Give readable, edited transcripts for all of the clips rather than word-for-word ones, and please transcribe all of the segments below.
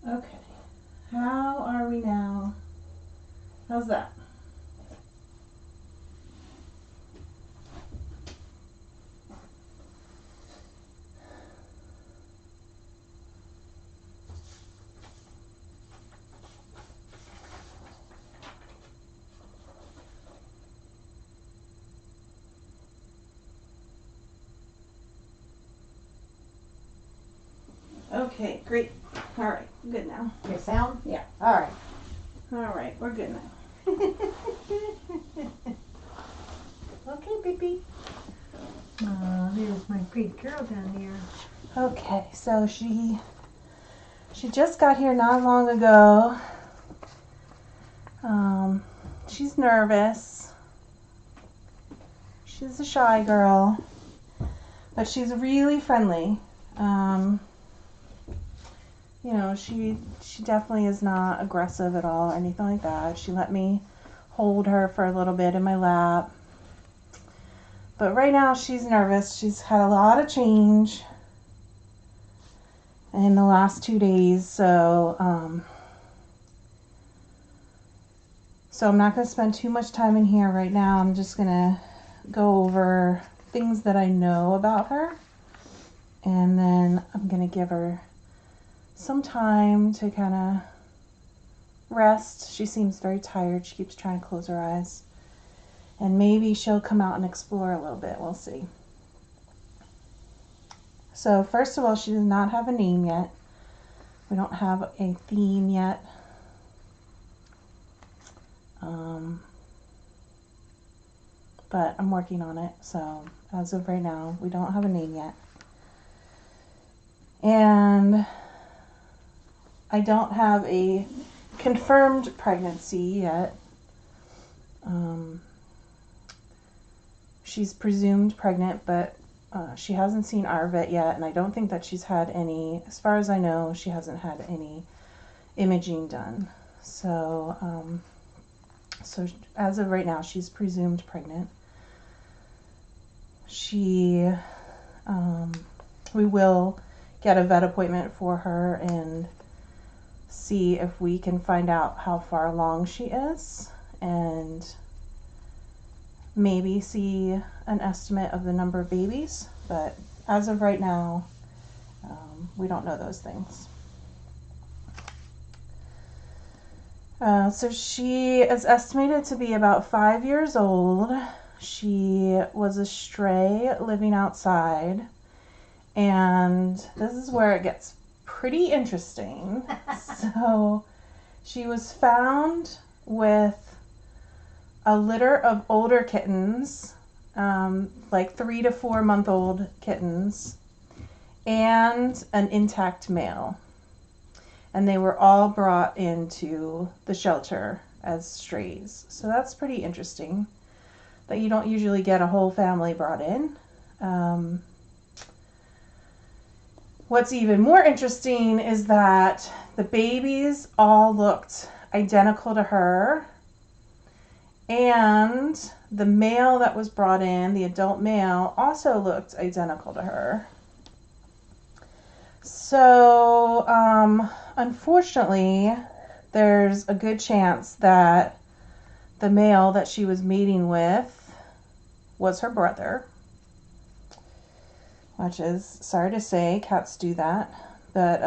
Okay. How are we now? How's that? Okay, great. All right, good now. Your sound? Yeah. All right. All right, we're good now. Okay, baby. There's my big girl down here. Okay, so she just got here not long ago. She's nervous. She's a shy girl, but she's really friendly. You know, she definitely is not aggressive at all or anything like that. She let me hold her for a little bit in my lap. But right now she's nervous. She's had a lot of change in the last 2 days, so I'm not going to spend too much time in here right now. I'm just going to go over things that I know about her, and then I'm going to give her some time to kind of rest. She seems very tired. She keeps trying to close her eyes. And maybe she'll come out and explore a little bit. We'll see. So first of all, she does not have a name yet. We don't have a theme yet. But I'm working on it. So as of right now, we don't have a name yet. And I don't have a confirmed pregnancy yet. She's presumed pregnant, but she hasn't seen our vet yet, and I don't think that she's had any, as far as I know, she hasn't had any imaging done. So, so as of right now, she's presumed pregnant. We will get a vet appointment for her and see if we can find out how far along she is, and maybe see an estimate of the number of babies. But as of right now, we don't know those things. So she is estimated to be about 5 years old. She was a stray living outside, and this is where it gets pretty interesting. So she was found with a litter of older kittens, like 3 to 4 month old kittens, and an intact male. And they were all brought into the shelter as strays. So that's pretty interesting that you don't usually get a whole family brought in. What's even more interesting is that the babies all looked identical to her, and the male that was brought in, the adult male, also looked identical to her. So, unfortunately, there's a good chance that the male that she was mating with was her brother, which is, sorry to say, cats do that, but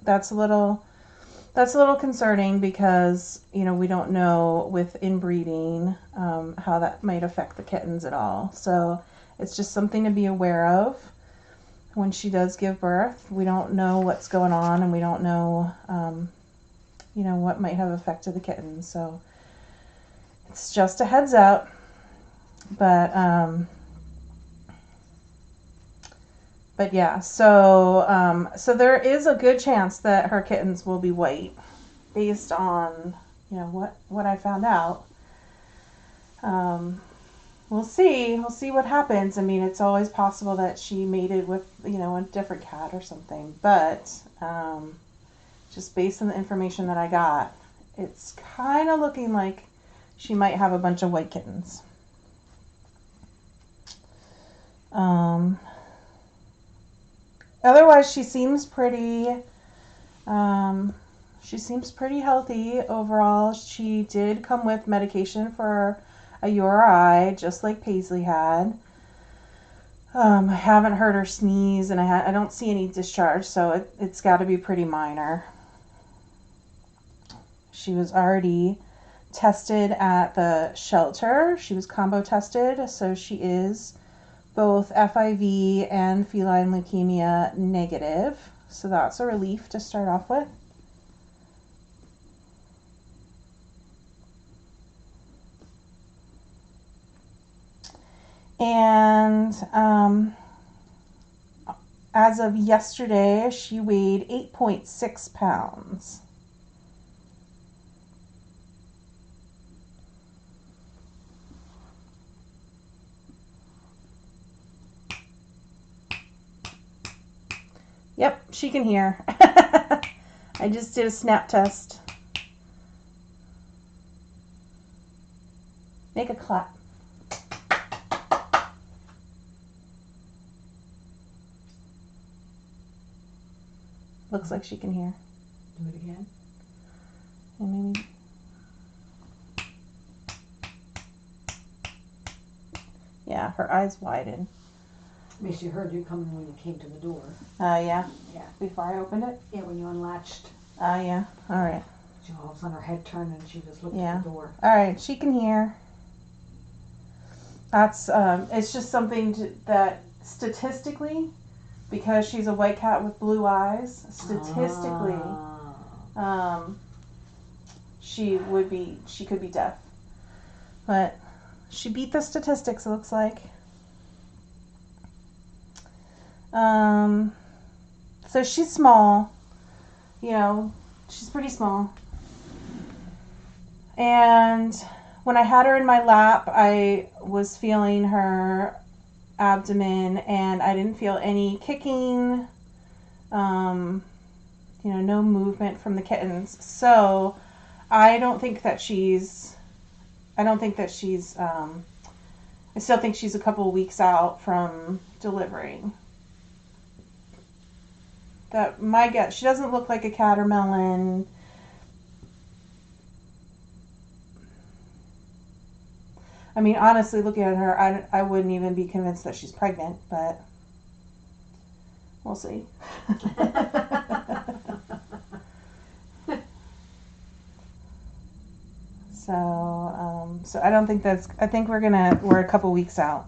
that's a little concerning because, you know, we don't know with inbreeding how that might affect the kittens at all. So it's just something to be aware of when she does give birth. We don't know what's going on, and we don't know, you know, what might have affected the kittens. So it's just a heads up. But yeah, so there is a good chance that her kittens will be white, based on, you know, what I found out. We'll see what happens. I mean, it's always possible that she mated with, you know, a different cat or something. But just based on the information that I got, it's kind of looking like she might have a bunch of white kittens. Otherwise, she seems pretty She seems pretty healthy overall. She did come with medication for a URI, just like Paisley had. I haven't heard her sneeze, and I don't see any discharge, so it's got to be pretty minor. She was already tested at the shelter. She was combo tested, so she is both FIV and feline leukemia negative. So that's a relief to start off with. And as of yesterday, she weighed 8.6 pounds. Yep, she can hear. I just did a snap test. Make a clap. Looks like she can hear. Do it again. And maybe. Yeah, her eyes widen. I mean, she heard you coming when you came to the door. Yeah. Yeah. Before I opened it? Yeah, when you unlatched. Yeah. All right. She all of a sudden her head turned and she just looked Yeah. at the door. All right, she can hear. That's it's just something that statistically, because she's a white cat with blue eyes, statistically, she could be deaf, but she beat the statistics. It looks like. So she's small, she's pretty small. And when I had her in my lap, I was feeling her abdomen, and I didn't feel any kicking, no movement from the kittens. So I think that she's, I still think she's a couple of weeks out from delivering. That my guess, she doesn't look like a catermelon. I mean, honestly, looking at her, I wouldn't even be convinced that she's pregnant, but we'll see. So I don't think I think we're a couple weeks out.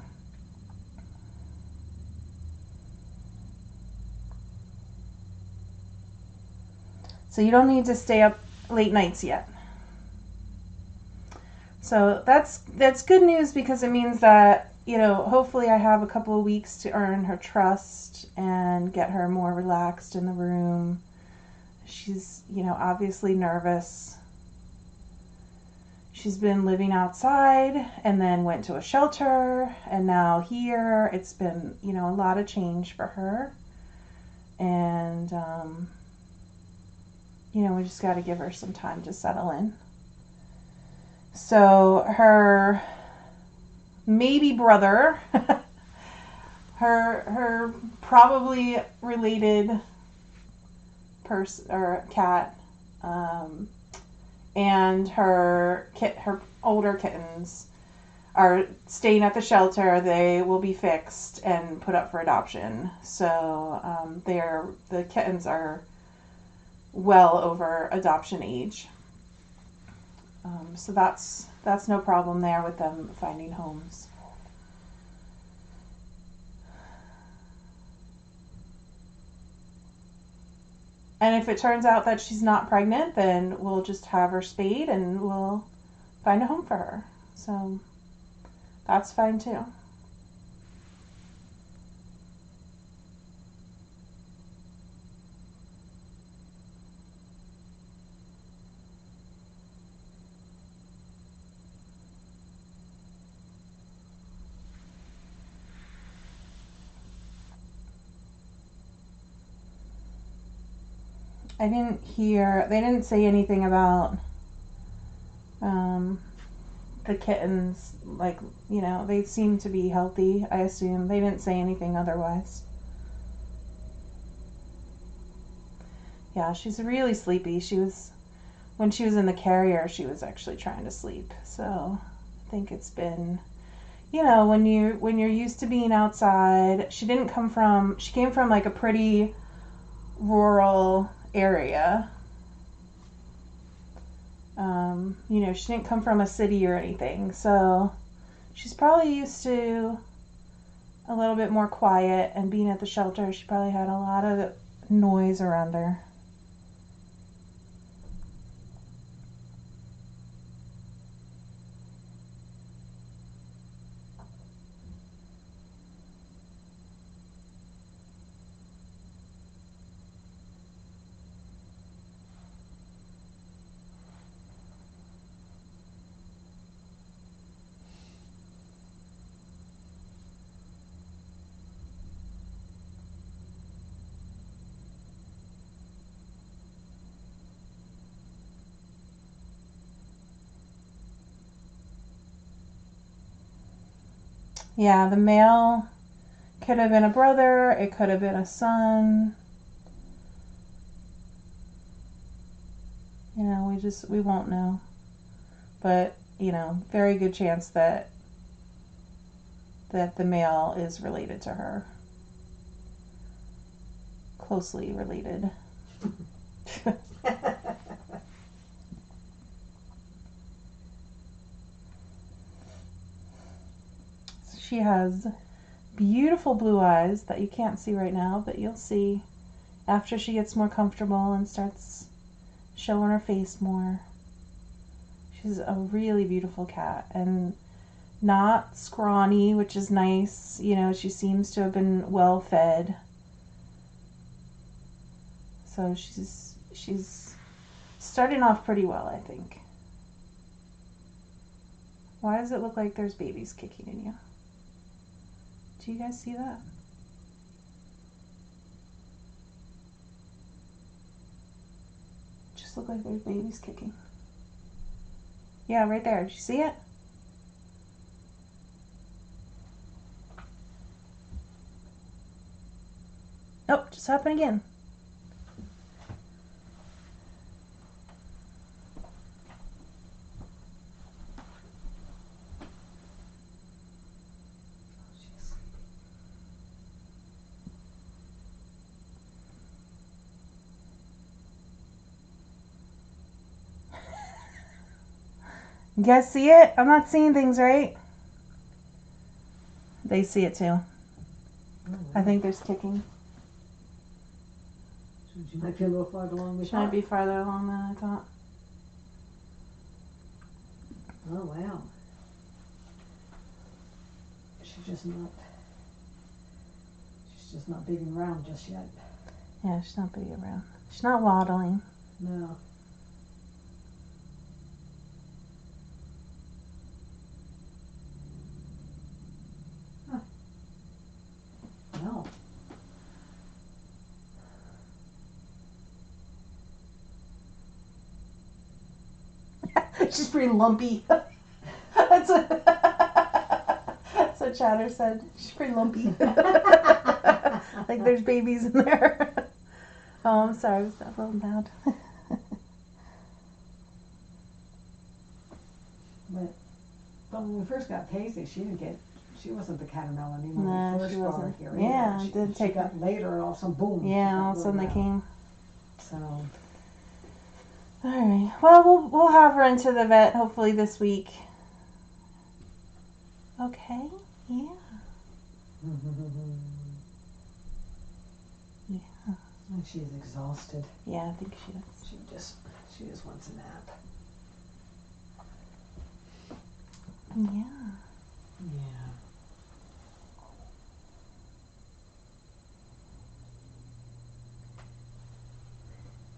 So you don't need to stay up late nights yet. So that's good news, because it means that, hopefully I have a couple of weeks to earn her trust and get her more relaxed in the room. She's, obviously nervous. She's been living outside and then went to a shelter, and now here. It's been, a lot of change for her. And, we just got to give her some time to settle in. So her maybe brother, her probably related person or cat, and her older kittens are staying at the shelter. They will be fixed and put up for adoption. So the kittens are well over adoption age. So that's no problem there with them finding homes. And if it turns out that she's not pregnant, then we'll just have her spayed and we'll find a home for her. So that's fine too. They didn't say anything about the kittens, like, they seem to be healthy, I assume. They didn't say anything otherwise. Yeah, she's really sleepy. When she was in the carrier, she was actually trying to sleep. So I think it's been, when you're used to being outside. She came from like a pretty rural area. She didn't come from a city or anything. So she's probably used to a little bit more quiet, and being at the shelter, she probably had a lot of noise around her. Yeah, the male could have been a brother, it could have been a son. We won't know. But, very good chance that the male is related to her. Closely related. She has beautiful blue eyes that you can't see right now, but you'll see after she gets more comfortable and starts showing her face more. She's a really beautiful cat, and not scrawny, which is nice. She seems to have been well fed. So she's starting off pretty well, I think. Why does it look like there's babies kicking in you? Do you guys see that? Just look like there's babies kicking. Yeah, right there. Did you see it? Oh, just happened again. You guys see it? I'm not seeing things right. They see it too. I think there's kicking. She might be a little farther along. She might be farther along than I thought. Oh, wow. She's just not big and round just yet. Yeah, she's not big around. She's not waddling. No. Huh. No. She's pretty lumpy. That's what Chatter said. She's pretty lumpy. Like there's babies in there. Oh, I'm sorry. Was that a little loud? But when we first got Paisley, she wasn't the catamount anymore. No, We first she brought wasn't. her here. Yeah, she, it did take she got later, and all of a sudden, boom. Yeah, all of a sudden they came. So. All right. Well, we'll have her into the vet hopefully this week. Okay. Yeah. Yeah. And she's exhausted. Yeah, I think she is. She just wants a nap. Yeah. Yeah.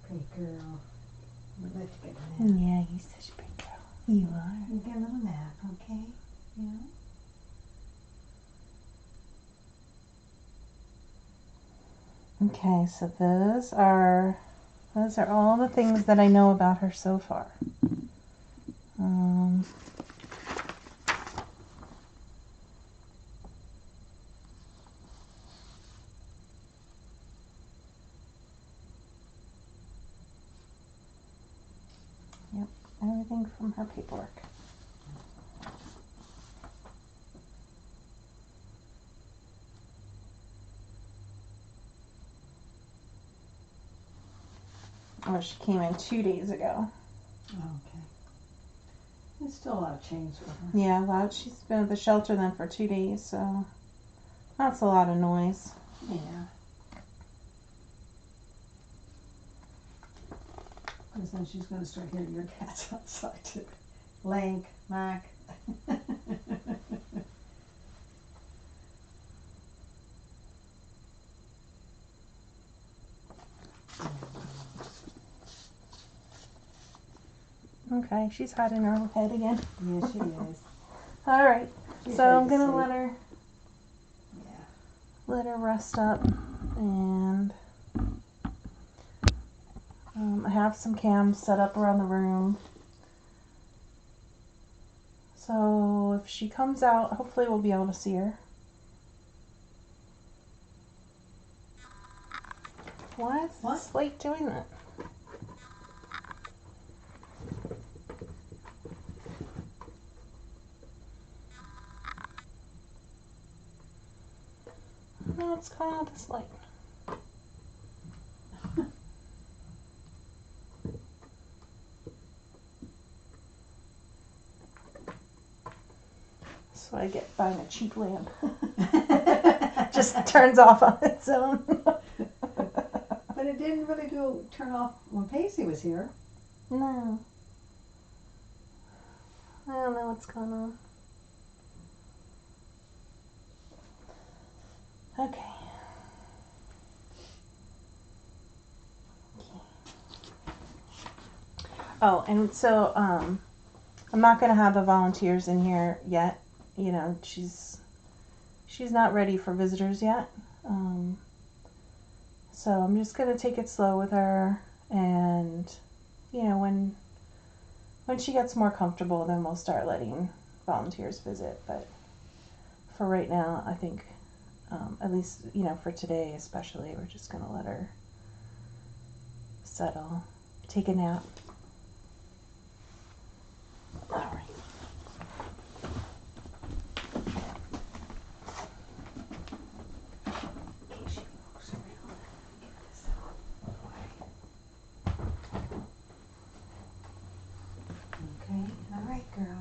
Great girl. We'd like to get a nap. Yeah, you're such a big girl. You are. You get a little nap, okay? Yeah. Okay, so those are all the things that I know about her so far. everything from her paperwork. Oh, she came in 2 days ago. Okay. It's still a lot of change for her. Yeah, well, she's been at the shelter then for 2 days, so that's a lot of noise. Yeah. Because then she's going to start hearing your cats outside too. Link, Mac. Okay, she's hiding her head again. Yeah, she is. All right, She's so ready I'm to gonna sleep. Yeah. let her rest up, and I have some cams set up around the room. So if she comes out, hopefully we'll be able to see her. Why is What? this light doing that? No, what's going on with this light? So I get buying a cheap lamp. Just turns off on its own. But it didn't really turn off when Pacey was here. No. I don't know what's going on. Okay. Oh, and so I'm not gonna have the volunteers in here yet. You know, she's not ready for visitors yet. So I'm just gonna take it slow with her, and you know, when she gets more comfortable, then we'll start letting volunteers visit. But for right now, I think, at least, you know, for today especially, we're just gonna let her settle, take a nap. All right. Okay. All right, girl.